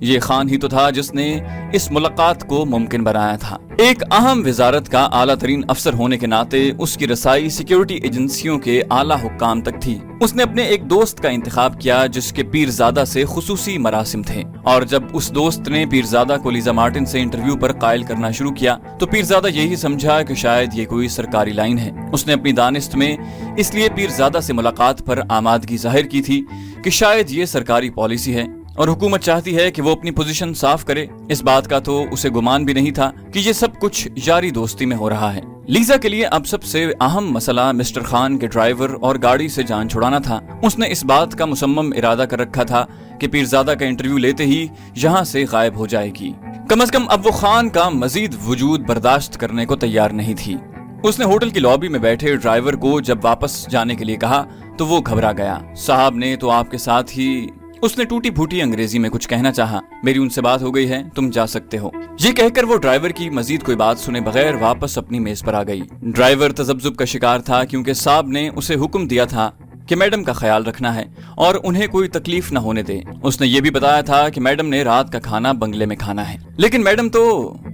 یہ خان ہی تو تھا جس نے اس ملاقات کو ممکن بنایا تھا۔ ایک اہم وزارت کا اعلیٰ ترین افسر ہونے کے ناطے اس کی رسائی سیکیورٹی ایجنسیوں کے اعلیٰ حکام تک تھی۔ اس نے اپنے ایک دوست کا انتخاب کیا جس کے پیرزادہ سے خصوصی مراسم تھے، اور جب اس دوست نے پیرزادہ کو لیزا مارٹن سے انٹرویو پر قائل کرنا شروع کیا تو پیرزادہ یہی سمجھا کہ شاید یہ کوئی سرکاری لائن ہے۔ اس نے اپنی دانست میں اس لیے پیرزادہ سے ملاقات پر آمادگی ظاہر کی تھی کہ شاید یہ سرکاری پالیسی ہے اور حکومت چاہتی ہے کہ وہ اپنی پوزیشن صاف کرے۔ اس بات کا تو اسے گمان بھی نہیں تھا کہ یہ سب کچھ یاری دوستی میں ہو رہا ہے۔ لیزا کے لیے اب سب سے اہم مسئلہ مسٹر خان کے ڈرائیور اور گاڑی سے جان چھڑانا تھا۔ اس نے اس بات کا مصمم ارادہ کر رکھا تھا کہ پیرزادہ کا انٹرویو لیتے ہی یہاں سے غائب ہو جائے گی۔ کم از کم اب وہ خان کا مزید وجود برداشت کرنے کو تیار نہیں تھی۔ اس نے ہوٹل کی لابی میں بیٹھے ڈرائیور کو جب واپس جانے کے لیے کہا تو وہ گھبرا گیا۔ صاحب نے تو آپ کے ساتھ ہی، اس نے ٹوٹی پھوٹی انگریزی میں کچھ کہنا چاہا۔ میری ان سے بات ہو گئی ہے، تم جا سکتے ہو۔ یہ کہہ کر وہ ڈرائیور کی مزید کوئی بات سنے بغیر واپس اپنی میز پر آ گئی۔ ڈرائیور تذبذب کا شکار تھا کیونکہ صاحب نے اسے حکم دیا تھا کہ میڈم کا خیال رکھنا ہے اور انہیں کوئی تکلیف نہ ہونے دے۔ اس نے یہ بھی بتایا تھا کہ میڈم نے رات کا کھانا بنگلے میں کھانا ہے۔ لیکن میڈم تو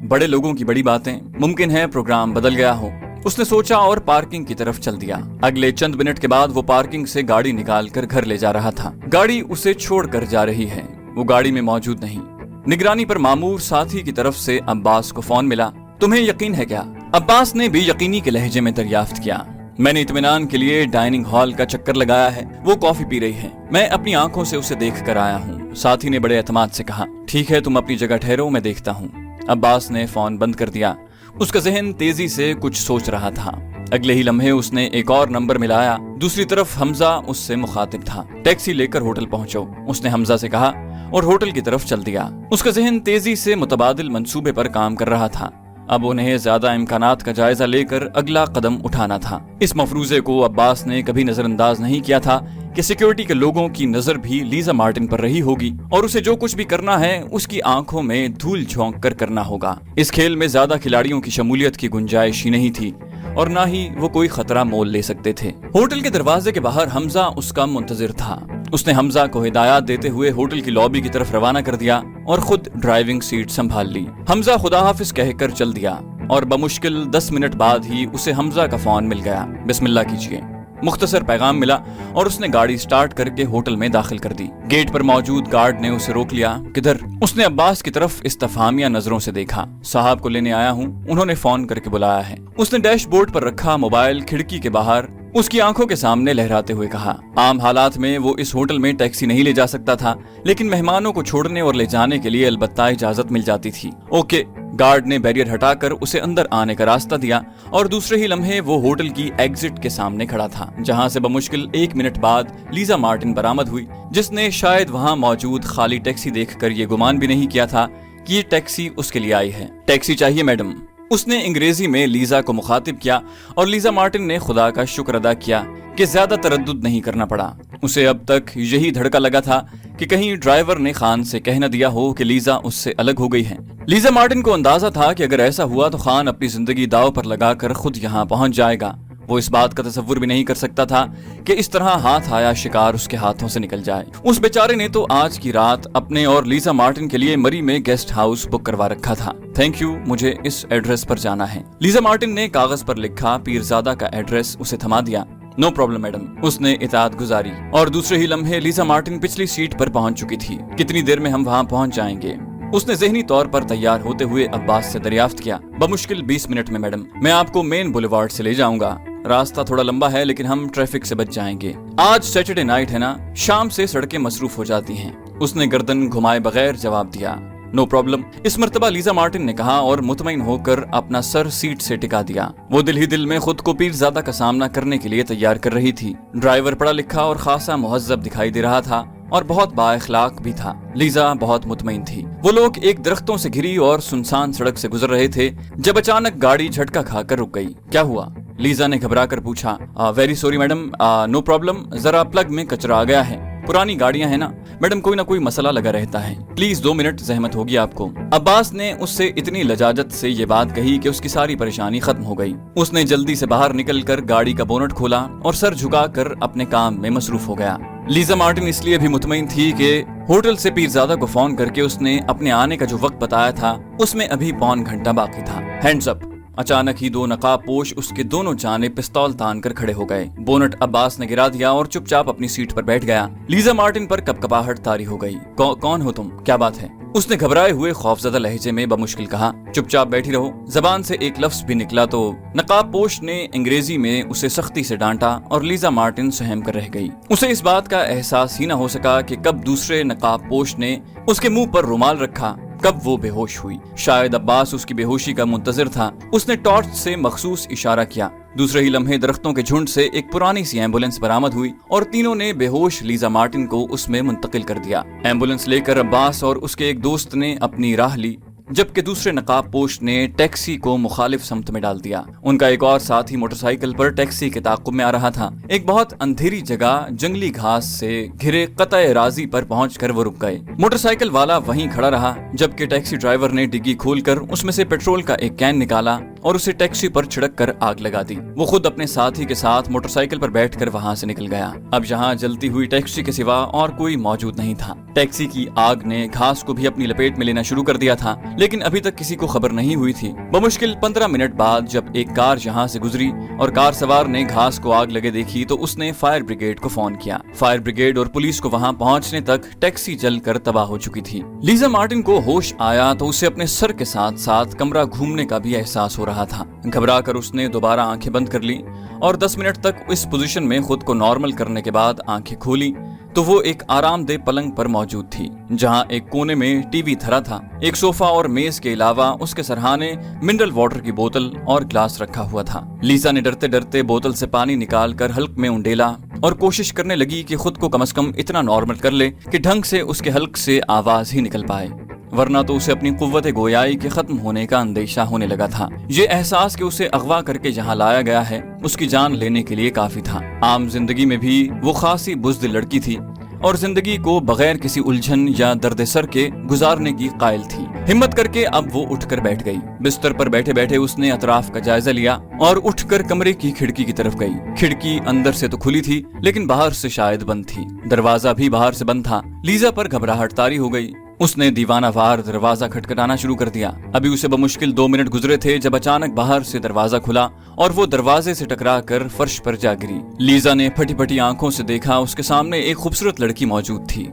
بڑے لوگوں کی بڑی باتیں، ممکن ہے پروگرام بدل گیا ہو۔ اس نے سوچا اور پارکنگ کی طرف چل دیا۔ اگلے چند منٹ کے بعد وہ پارکنگ سے گاڑی نکال کر گھر لے جا رہا تھا۔ گاڑی اسے چھوڑ کر جا رہی ہے، وہ گاڑی میں موجود نہیں۔ نگرانی پر مامور ساتھی کی طرف سے عباس کو فون ملا۔ تمہیں یقین ہے کیا؟ عباس نے بے یقینی کے لہجے میں دریافت کیا۔ میں نے اطمینان کے لیے ڈائننگ ہال کا چکر لگایا ہے، وہ کافی پی رہی ہے، میں اپنی آنکھوں سے اسے دیکھ کر آیا ہوں۔ ساتھی نے بڑے اعتماد سے کہا، ٹھیک ہے تم اپنی جگہ ٹھہرو، میں دیکھتا ہوں۔ عباس نے فون بند کر دیا۔ اس کا ذہن تیزی سے کچھ سوچ رہا تھا۔ اگلے ہی لمحے اس نے ایک اور نمبر ملایا۔ دوسری طرف حمزہ اس سے مخاطب تھا۔ ٹیکسی لے کر ہوٹل پہنچو، اس نے حمزہ سے کہا اور ہوٹل کی طرف چل دیا۔ اس کا ذہن تیزی سے متبادل منصوبے پر کام کر رہا تھا۔ اب انہیں زیادہ امکانات کا جائزہ لے کر اگلا قدم اٹھانا تھا۔ اس مفروضے کو عباس نے کبھی نظر انداز نہیں کیا تھا کہ سیکیورٹی کے لوگوں کی نظر بھی لیزا مارٹن پر رہی ہوگی اور اسے جو کچھ بھی کرنا ہے اس کی آنکھوں میں دھول جھونک کر کرنا ہوگا۔ اس کھیل میں زیادہ کھلاڑیوں کی شمولیت کی گنجائش ہی نہیں تھی اور نہ ہی وہ کوئی خطرہ مول لے سکتے تھے۔ ہوٹل کے دروازے کے باہر حمزہ اس کا منتظر تھا۔ اس نے حمزہ کو ہدایات دیتے ہوئے ہوٹل کی لابی کی طرف روانہ کر دیا اور خود ڈرائیونگ سیٹ سنبھال لی۔ حمزہ خدا حافظ کہہ کر چل دیا اور بمشکل 10 منٹ بعد ہی اسے حمزہ کا فون مل گیا۔ بسم اللہ کیجیے، مختصر پیغام ملا اور اس نے گاڑی سٹارٹ کر کے ہوٹل میں داخل کر دی۔ گیٹ پر موجود گارڈ نے اسے روک لیا۔ کدھر؟ اس نے عباس کی طرف استفہامیہ نظروں سے دیکھا۔ صاحب کو لینے آیا ہوں، انہوں نے فون کر کے بلایا ہے۔ اس نے ڈیش بورڈ پر رکھا موبائل کھڑکی کے باہر اس کی آنکھوں کے سامنے لہراتے ہوئے کہا۔ عام حالات میں وہ اس ہوٹل میں ٹیکسی نہیں لے جا سکتا تھا، لیکن مہمانوں کو چھوڑنے اور لے جانے کے لیے البتہ اجازت مل جاتی تھی۔ اوکے۔ گارڈ نے بیریئر ہٹا کر اسے اندر آنے کا راستہ دیا اور دوسرے ہی لمحے وہ ہوٹل کی ایگزٹ کے سامنے کھڑا تھا، جہاں سے بمشکل 1 منٹ بعد لیزا مارٹن برآمد ہوئی، جس نے شاید وہاں موجود خالی ٹیکسی دیکھ کر یہ گمان بھی نہیں کیا تھا کہ یہ ٹیکسی اس کے لیے آئی ہے۔ ٹیکسی چاہیے میڈم؟ اس نے انگریزی میں لیزا کو مخاطب کیا اور لیزا مارٹن نے خدا کا شکر ادا کیا کہ زیادہ تردد نہیں کرنا پڑا۔ اسے اب تک یہی دھڑکا لگا تھا کہ کہیں ڈرائیور نے خان سے کہہ نہ دیا ہو کہ لیزا اس سے الگ ہو گئی ہے۔ لیزا مارٹن کو اندازہ تھا کہ اگر ایسا ہوا تو خان اپنی زندگی داؤ پر لگا کر خود یہاں پہنچ جائے گا۔ وہ اس بات کا تصور بھی نہیں کر سکتا تھا کہ اس طرح ہاتھ آیا شکار اس کے ہاتھوں سے نکل جائے۔ اس بیچارے نے تو آج کی رات اپنے اور لیزا مارٹن کے لیے مری میں گیسٹ ہاؤس بک کروا رکھا تھا۔ تھینک یو، مجھے اس ایڈریس پر جانا ہے۔ لیزا مارٹن نے کاغذ پر لکھا پیرزادہ کا ایڈریس اسے تھما دیا۔ نو پرابلم میڈم، اس نے اطاعت گزاری اور دوسرے ہی لمحے لیزا مارٹن پچھلی سیٹ پر پہنچ چکی تھی۔ کتنی دیر میں ہم وہاں پہنچ جائیں گے؟ اس نے ذہنی طور پر تیار ہوتے ہوئے عباس سے دریافت کیا۔ بمشکل 20 منٹ میں میڈم، میں آپ کو مین بولیوارڈ سے لے جاؤں گا۔ راستہ تھوڑا لمبا ہے لیکن ہم ٹریفک سے بچ جائیں گے۔ آج سیٹرڈے نائٹ ہے نا، شام سے سڑکیں مصروف ہو جاتی ہیں۔ اس نے گردن گھمائے بغیر جواب دیا۔ نو پرابلم، اس مرتبہ لیزا مارٹن نے کہا اور مطمئن ہو کر اپنا سر سیٹ سے ٹکا دیا۔ وہ دل ہی دل میں خود کو پیرزادہ کا سامنا کرنے کے لیے تیار کر رہی تھی۔ ڈرائیور پڑھا لکھا اور خاصا مہذب دکھائی دے رہا تھا اور بہت با اخلاق بھی تھا۔ لیزا بہت مطمئن تھی۔ وہ لوگ ایک درختوں سے گھری اور سنسان سڑک سے گزر رہے تھے جب اچانک گاڑی جھٹکا کھا کر رک گئی۔ کیا ہوا؟ لیزا نے گھبرا کر پوچھا۔ Very sorry madam, no problem, ذرا پلگ میں کچرا آ گیا ہے۔ پرانی گاڑیاں ہیں نا میڈم، کوئی نہ کوئی مسئلہ لگا رہتا ہے، پلیز 2 منٹ زحمت ہوگی آپ کو۔ عباس نے اس سے اتنی لجاجت سے یہ بات کہی کہ اس کی ساری پریشانی ختم ہو گئی۔ اس نے جلدی سے باہر نکل کر گاڑی کا بونٹ کھولا اور سر جھکا کر اپنے کام میں مصروف ہو گیا۔ لیزا مارٹن اس لیے بھی مطمئن تھی کہ ہوٹل سے پیرزادہ کو فون کر کے اس نے اپنے آنے کا جو وقت بتایا تھا اس میں ابھی پون گھنٹہ باقی تھا۔ ہینڈز اپ! اچانک ہی 2 نقاب پوش اس کے دونوں جانب پستول تان کر کھڑے ہو گئے۔ بونٹ عباس نے گرا دیا اور چپ چاپ اپنی سیٹ پر بیٹھ گیا۔ لیزا مارٹن پر کپکپاہٹ طاری ہو گئی۔ کون ہو تم؟ کیا بات ہے؟ اس نے گھبرائے ہوئے خوفزدہ لہجے میں بمشکل کہا۔ چپ چاپ بیٹھی رہو۔ زبان سے ایک لفظ بھی نکلا تو نقاب پوش نے انگریزی میں اسے سختی سے ڈانٹا اور لیزا مارٹن سہم کر رہ گئی۔ اسے اس بات کا احساس ہی نہ ہو سکا کہ کب دوسرے نقاب پوش نے اس کے منہ پر رومال رکھا، کب وہ بے ہوش ہوئی۔ شاید عباس اس کی بے ہوشی کا منتظر تھا۔ اس نے ٹارچ سے مخصوص اشارہ کیا۔ دوسرے ہی لمحے درختوں کے جھنڈ سے ایک پرانی سی ایمبولینس برآمد ہوئی اور تینوں نے بے ہوش لیزا مارٹن کو اس میں منتقل کر دیا۔ ایمبولینس لے کر عباس اور اس کے ایک دوست نے اپنی راہ لی، جبکہ دوسرے نقاب پوش نے ٹیکسی کو مخالف سمت میں ڈال دیا۔ ان کا ایک اور ساتھی موٹر سائیکل پر ٹیکسی کے تعاقب میں آ رہا تھا۔ ایک بہت اندھیری جگہ جنگلی گھاس سے گھرے قطع راضی پر پہنچ کر وہ رک گئے۔ موٹر سائیکل والا وہیں کھڑا رہا، جبکہ ٹیکسی ڈرائیور نے ڈگی کھول کر اس میں سے پیٹرول کا ایک کین نکالا اور اسے ٹیکسی پر چھڑک کر آگ لگا دی۔ وہ خود اپنے ساتھی کے ساتھ موٹر سائیکل پر بیٹھ کر وہاں سے نکل گیا۔ اب یہاں جلتی ہوئی ٹیکسی کے سوا اور کوئی موجود نہیں تھا۔ ٹیکسی کی آگ نے گھاس کو بھی اپنی لپیٹ میں لینا شروع کر دیا تھا، لیکن ابھی تک کسی کو خبر نہیں ہوئی تھی۔ بمشکل 15 منٹ بعد جب ایک کار یہاں سے گزری اور کار سوار نے گھاس کو آگ لگے دیکھی تو اس نے فائر بریگیڈ کو فون کیا۔ فائر بریگیڈ اور پولیس کو وہاں پہنچنے تک ٹیکسی جل کر تباہ ہو چکی تھی۔ لیزا مارٹن کو ہوش آیا تو اسے اپنے سر کے ساتھ ساتھ کمرہ گھومنے کا بھی احساس ہو رہا تھا۔ گھبرا کر اس نے دوبارہ آنکھیں بند کر لی اور 10 منٹ تک اس پوزیشن میں خود کو نارمل کرنے کے بعد آنکھیں کھولی تو وہ ایک آرام دہ پلنگ پر موجود تھی، جہاں ایک کونے میں ٹی وی دھرا تھا۔ ایک صوفہ اور میز کے علاوہ اس کے سرہانے منرل واٹر کی بوتل اور گلاس رکھا ہوا تھا۔ لیزا نے ڈرتے ڈرتے بوتل سے پانی نکال کر حلق میں انڈیلا اور کوشش کرنے لگی کہ خود کو کم از کم اتنا نارمل کر لے کہ ڈھنگ سے اس کے حلق سے آواز ہی نکل پائے، ورنہ تو اسے اپنی قوت گویائی کے ختم ہونے کا اندیشہ ہونے لگا تھا۔ یہ احساس کہ اسے اغوا کر کے یہاں لایا گیا ہے اس کی جان لینے کے لیے کافی تھا۔ عام زندگی میں بھی وہ خاصی بزدل لڑکی تھی اور زندگی کو بغیر کسی الجھن یا درد سر کے گزارنے کی قائل تھی۔ ہمت کر کے اب وہ اٹھ کر بیٹھ گئی۔ بستر پر بیٹھے بیٹھے اس نے اطراف کا جائزہ لیا اور اٹھ کر کمرے کی کھڑکی کی طرف گئی۔ کھڑکی اندر سے تو کھلی تھی لیکن باہر سے شاید بند تھی۔ دروازہ بھی باہر سے بند تھا۔ لیزا پر گھبراہٹ طاری ہو گئی۔ اس نے دیوانہ وار دروازہ کھٹکھٹانا شروع کر دیا۔ ابھی اسے بمشکل 2 منٹ گزرے تھے جب اچانک باہر سے دروازہ کھلا اور وہ دروازے سے ٹکرا کر فرش پر جا گری۔ لیزا نے پھٹی پھٹی آنکھوں سے دیکھا، اس کے سامنے ایک خوبصورت لڑکی موجود تھی۔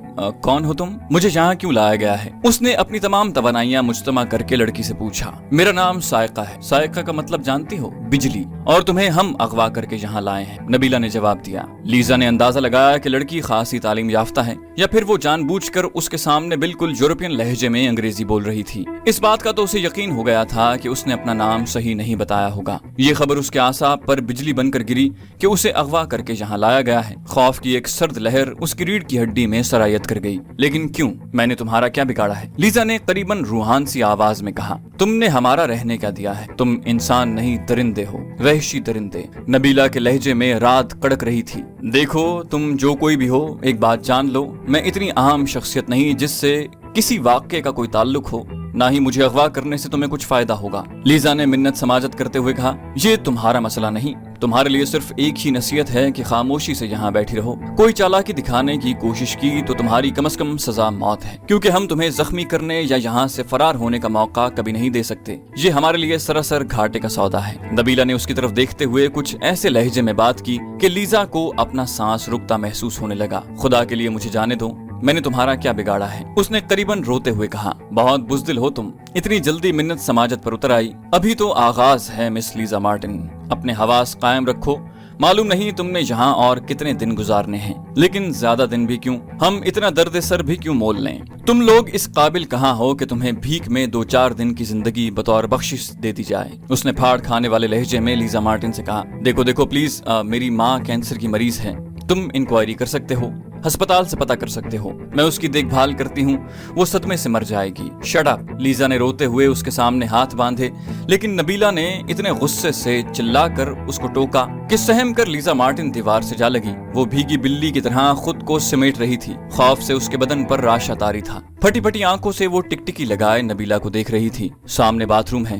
کون ہو تم؟ مجھے یہاں کیوں لایا گیا ہے؟ اس نے اپنی تمام توانائیاں مجتمع کر کے لڑکی سے پوچھا۔ میرا نام سائقہ ہے۔ سائقہ کا مطلب جانتی ہو؟ بجلی۔ اور تمہیں ہم اغوا کر کے یہاں لائے ہیں، نبیلہ نے جواب دیا۔ لیزا نے اندازہ لگایا کہ لڑکی خاصی تعلیم یافتہ ہے یا پھر وہ جان بوجھ کر اس کے سامنے بالکل یورپین لہجے میں انگریزی بول رہی تھی۔ اس بات کا تو اسے یقین ہو گیا تھا کہ اس نے اپنا نام صحیح نہیں بتایا ہوگا۔ یہ خبر اس کے اعصاب پر بجلی بن کر گری کہ اسے اغوا کر کے یہاں لایا گیا ہے۔ خوف کی ایک سرد لہر اس کی ریڑھ کی ہڈی میں سرایت کر گئی۔ لیکن کیوں؟ میں نے تمہارا کیا بگاڑا ہے؟ لیزا نے قریباً روحان سی آواز میں کہا۔ تم نے ہمارا رہنے کیا دیا ہے؟ تم انسان نہیں، درندے ہو، وحشی درندے۔ نبیلہ کے لہجے میں رات کڑک رہی تھی۔ دیکھو تم جو کوئی بھی ہو، ایک بات جان لو، میں اتنی اہم شخصیت نہیں جس سے کسی واقعے کا کوئی تعلق ہو، نہ ہی مجھے اغوا کرنے سے تمہیں کچھ فائدہ ہوگا۔ لیزا نے منت سماجت کرتے ہوئے کہا، یہ تمہارا مسئلہ نہیں، تمہارے لیے صرف ایک ہی نصیحت ہے کہ خاموشی سے یہاں بیٹھی رہو۔ کوئی چالاکی دکھانے کی کوشش کی تو تمہاری کم از کم سزا موت ہے، کیونکہ ہم تمہیں زخمی کرنے یا یہاں سے فرار ہونے کا موقع کبھی نہیں دے سکتے۔ یہ ہمارے لیے سراسر گھاٹے کا سودا ہے۔ نبیلہ نے اس کی طرف دیکھتے ہوئے کچھ ایسے لہجے میں بات کی کہ لیزا کو اپنا سانس رکتا محسوس ہونے لگا۔ خدا کے لیے مجھے جانے دو، میں نے تمہارا کیا بگاڑا ہے؟ اس نے قریباً روتے ہوئے کہا۔ بہت بزدل ہو تم، اتنی جلدی منت سماجت پر اتر آئی؟ ابھی تو آغاز ہے مس لیزا مارٹن، اپنے حواس قائم رکھو۔ معلوم نہیں تم نے یہاں اور کتنے دن گزارنے ہیں، لیکن زیادہ دن بھی کیوں، ہم اتنا درد سر بھی کیوں مول لیں؟ تم لوگ اس قابل کہاں ہو کہ تمہیں بھیک میں 2-4 دن کی زندگی بطور بخشش دے دی جائے؟ اس نے پھاڑ کھانے والے لہجے میں لیزا مارٹن سے کہا۔ دیکھو پلیز، میری ماں کینسر کی مریض ہے، تم انکوائری کر سکتے ہو، ہسپتال سے پتہ کر سکتے ہو، میں اس کی دیکھ بھال کرتی ہوں، وہ صدمے سے مر جائے گی۔ Shut up! لیزا نے روتے ہوئے اس کے سامنے ہاتھ باندھے، لیکن نبیلہ نے اتنے غصے سے چلا کر اس کو ٹوکا کہ سہم کر لیزا مارٹن دیوار سے جا لگی۔ وہ بھیگی بلی کی طرح خود کو سمیٹ رہی تھی، خوف سے اس کے بدن پر راشا طاری تھا۔ پھٹی پھٹی آنکھوں سے وہ ٹکٹکی لگائے نبیلہ کو دیکھ رہی تھی۔ سامنے باتھ روم ہے،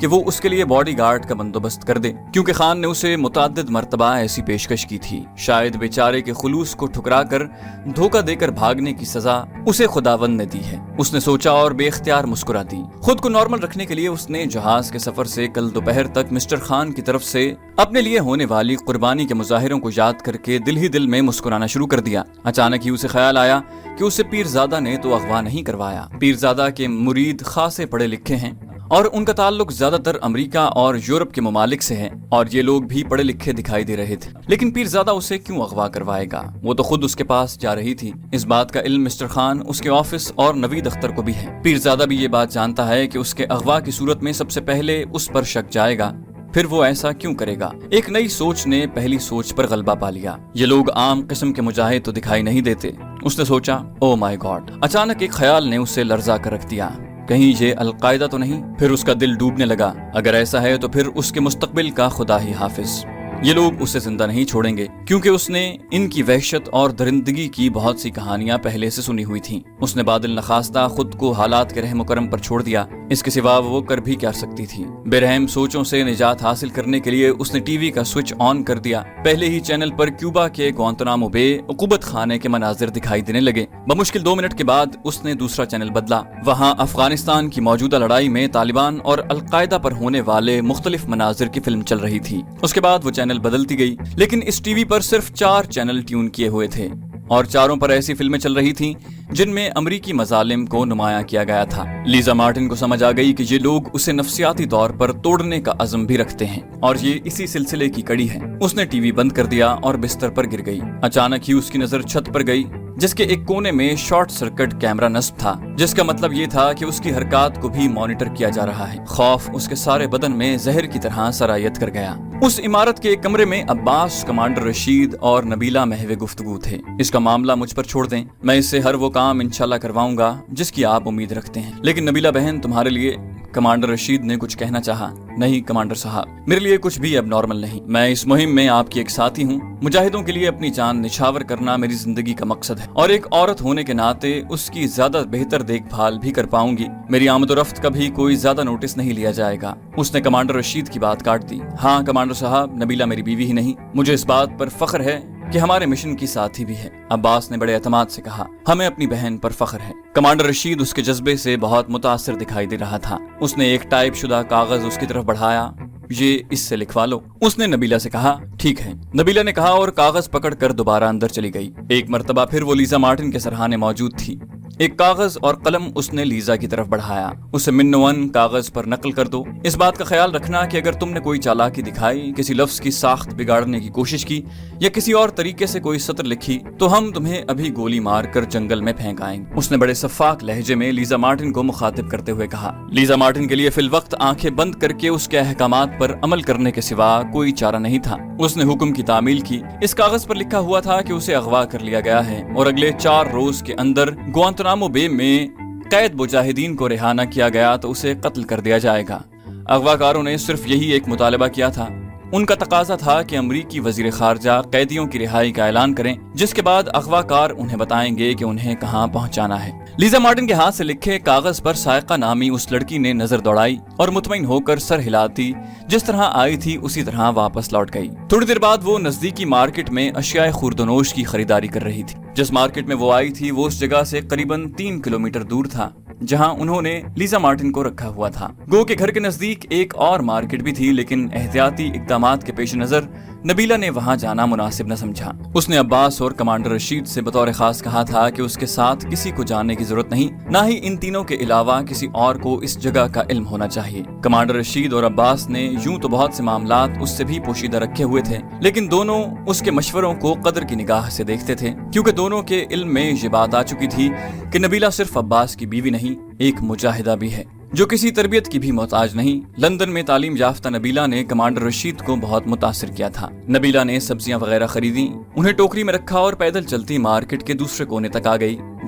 کہ وہ اس کے لیے باڈی گارڈ کا بندوبست کر دے، کیونکہ خان نے اسے متعدد مرتبہ ایسی پیشکش کی تھی۔ شاید بیچارے کے خلوص کو ٹھکرا کر دھوکہ دے کر بھاگنے کی سزا اسے خداوند نے دی ہے۔ اس نے سوچا اور بے اختیار مسکرا دی۔ خود کو نارمل رکھنے کے لیے اس نے جہاز کے سفر سے کل دوپہر تک مسٹر خان کی طرف سے اپنے لیے ہونے والی قربانی کے مظاہروں کو یاد کر کے دل ہی دل میں مسکرانا شروع کر دیا۔ اچانک ہی اسے خیال آیا کہ اسے پیرزادہ نے تو اغوا نہیں کروایا۔ پیرزادہ کے مرید خاصے پڑھے لکھے ہیں اور ان کا تعلق زیادہ تر امریکہ اور یورپ کے ممالک سے ہے، اور یہ لوگ بھی پڑھے لکھے دکھائی دے رہے تھے۔ لیکن پیرزادہ اسے کیوں اغوا کروائے گا؟ وہ تو خود اس کے پاس جا رہی تھی۔ اس بات کا علم مسٹر خان، اس کے آفس اور نوید اختر کو بھی ہے۔ پیرزادہ بھی یہ بات جانتا ہے کہ اس کے اغوا کی صورت میں سب سے پہلے اس پر شک جائے گا، پھر وہ ایسا کیوں کرے گا؟ ایک نئی سوچ نے پہلی سوچ پر غلبہ پا لیا۔ یہ لوگ عام قسم کے مجاہد تو دکھائی نہیں دیتے۔ اس نے سوچا، او مائی گاڈ! اچانک ایک خیال نے اسے لرزا کر رکھ دیا، کہیں یہ القاعدہ تو نہیں؟ پھر اس کا دل ڈوبنے لگا۔ اگر ایسا ہے تو پھر اس کے مستقبل کا خدا ہی حافظ۔ یہ لوگ اسے زندہ نہیں چھوڑیں گے، کیونکہ اس نے ان کی وحشت اور درندگی کی بہت سی کہانیاں پہلے سے سنی ہوئی تھیں۔ اس نے بادل نخواستہ خود کو حالات کے رحم و کرم پر چھوڑ دیا۔ اس کے سوا وہ کر بھی کیا سکتی تھی؟ بے رحم سوچوں سے نجات حاصل کرنے کے لیے اس نے ٹی وی کا سوئچ آن کر دیا۔ پہلے ہی چینل پر کیوبا کے گوانتنامو بے عقوبت خانے کے مناظر دکھائی دینے لگے۔ بمشکل 2 منٹ کے بعد اس نے دوسرا چینل بدلا۔ وہاں افغانستان کی موجودہ لڑائی میں طالبان اور القاعدہ پر ہونے والے مختلف مناظر کی فلم چل رہی تھی۔ اس کے بعد وہ چینل بدلتی گئی، لیکن اس ٹی وی پر صرف 4 چینل ٹیون کیے ہوئے تھے، اور چاروں پر ایسی فلمیں چل رہی تھیں جن میں امریکی مظالم کو نمایاں کیا گیا تھا۔ لیزا مارٹن کو سمجھ آ گئی کہ یہ لوگ اسے نفسیاتی طور پر توڑنے کا عزم بھی رکھتے ہیں، اور یہ اسی سلسلے کی کڑی ہے۔ اس نے ٹی وی بند کر دیا اور بستر پر گر گئی۔ اچانک ہی اس کی نظر چھت پر گئی، جس کے ایک کونے میں شارٹ سرکٹ کیمرہ نصب تھا، جس کا مطلب یہ تھا کہ اس کی حرکات کو بھی مانیٹر کیا جا رہا ہے۔ خوف اس کے سارے بدن میں زہر کی طرح سرایت کر گیا۔ اس عمارت کے ایک کمرے میں عباس، کمانڈر رشید اور نبیلہ محو گفتگو تھے۔ اس کا معاملہ مجھ پر چھوڑ دیں، میں اس سے ہر وہ کام انشاءاللہ کرواؤں گا جس کی آپ امید رکھتے ہیں۔ لیکن نبیلہ بہن، تمہارے لیے کمانڈر رشید نے کچھ کہنا چاہا۔ نہیں کمانڈر صاحب، میرے لیے کچھ بھی اب نارمل نہیں۔ میں اس مہم میں آپ کی ایک ساتھی ہوں۔ مجاہدوں کے لیے اپنی جان نچھاور کرنا میری زندگی کا مقصد ہے، اور ایک عورت ہونے کے ناطے اس کی زیادہ بہتر دیکھ بھال بھی کر پاؤں گی۔ میری آمد و رفت کا بھی کوئی زیادہ نوٹس نہیں لیا جائے گا۔ اس نے کمانڈر رشید کی بات کاٹ دی۔ ہاں کمانڈر صاحب، نبیلہ میری بیوی ہی نہیں، مجھے اس بات پر فخر ہے کہ ہمارے مشن کی ساتھی بھی ہے۔ عباس نے بڑے اعتماد سے کہا، ہمیں اپنی بہن پر فخر ہے۔ کمانڈر رشید اس کے جذبے سے بہت متاثر دکھائی دے رہا تھا۔ اس نے ایک ٹائپ شدہ کاغذ اس کی طرف بڑھایا۔ یہ اس سے لکھوا لو، اس نے نبیلہ سے کہا۔ ٹھیک ہے، نبیلہ نے کہا اور کاغذ پکڑ کر دوبارہ اندر چلی گئی۔ ایک مرتبہ پھر وہ لیزا مارٹن کے سرہانے موجود تھی۔ ایک کاغذ اور قلم اس نے لیزا کی طرف بڑھایا۔ اسے منوان کاغذ پر نقل کر دو۔ اس بات کا خیال رکھنا کہ اگر تم نے کوئی چالاکی دکھائی، کسی لفظ کی ساخت بگاڑنے کی کوشش کی یا کسی اور طریقے سے کوئی سطر لکھی تو ہم تمہیں ابھی گولی مار کر جنگل میں پھینک آئیں گے۔ اس نے بڑے شفاف لہجے میں لیزا مارٹن کو مخاطب کرتے ہوئے کہا۔ لیزا مارٹن کے لیے فی الوقت آنکھیں بند کر کے اس کے احکامات پر عمل کرنے کے سوا کوئی چارہ نہیں تھا۔ اس نے حکم کی تعمیل کی۔ اس کاغذ پر لکھا ہوا تھا کہ اسے اغوا کر لیا گیا ہے اور اگلے 4 روز کے اندر گوانتنامو بے میں قید مجاہدین کو رہا نہ کیا گیا تو اسے قتل کر دیا جائے گا۔ اغوا کاروں نے صرف یہی ایک مطالبہ کیا تھا۔ ان کا تقاضا تھا کہ امریکی وزیر خارجہ قیدیوں کی رہائی کا اعلان کریں، جس کے بعد اغوا کار انہیں بتائیں گے کہ انہیں کہاں پہنچانا ہے۔ لیزا مارٹن کے ہاتھ سے لکھے کاغذ پر سائقہ نامی اس لڑکی نے نظر دوڑائی اور مطمئن ہو کر سر ہلاتی، جس طرح آئی تھی اسی طرح واپس لوٹ گئی۔ تھوڑی دیر بعد وہ نزدیکی مارکیٹ میں اشیاء خوردونوش کی خریداری کر رہی تھی۔ جس مارکیٹ میں وہ آئی تھی وہ اس جگہ سے قریباً 3 کلومیٹر دور تھا جہاں انہوں نے لیزا مارٹن کو رکھا ہوا تھا۔ گو کے گھر کے نزدیک ایک اور مارکیٹ بھی تھی، لیکن احتیاطی اقدامات کے پیش نظر نبیلہ نے وہاں جانا مناسب نہ سمجھا۔ اس نے عباس اور کمانڈر رشید سے بطور خاص کہا تھا کہ اس کے ساتھ کسی کو جاننے کی ضرورت نہیں، نہ ہی ان تینوں کے علاوہ کسی اور کو اس جگہ کا علم ہونا چاہیے۔ کمانڈر رشید اور عباس نے یوں تو بہت سے معاملات اس سے بھی پوشیدہ رکھے ہوئے تھے، لیکن دونوں اس کے مشوروں کو قدر کی نگاہ سے دیکھتے تھے، کیونکہ دونوں کے علم میں یہ بات آ چکی تھی کہ نبیلہ صرف عباس کی بیوی نہیں، ایک مجاہدہ بھی ہے جو کسی تربیت کی بھی محتاج نہیں۔ لندن میں تعلیم یافتہ نبیلہ نے کمانڈر رشید کو بہت متاثر کیا تھا۔ نبیلہ نے سبزیاں وغیرہ خریدی، انہیں ٹوکری میں رکھا اور پیدل چلتی مارکیٹ کے دوسرے کونے تک آ گئی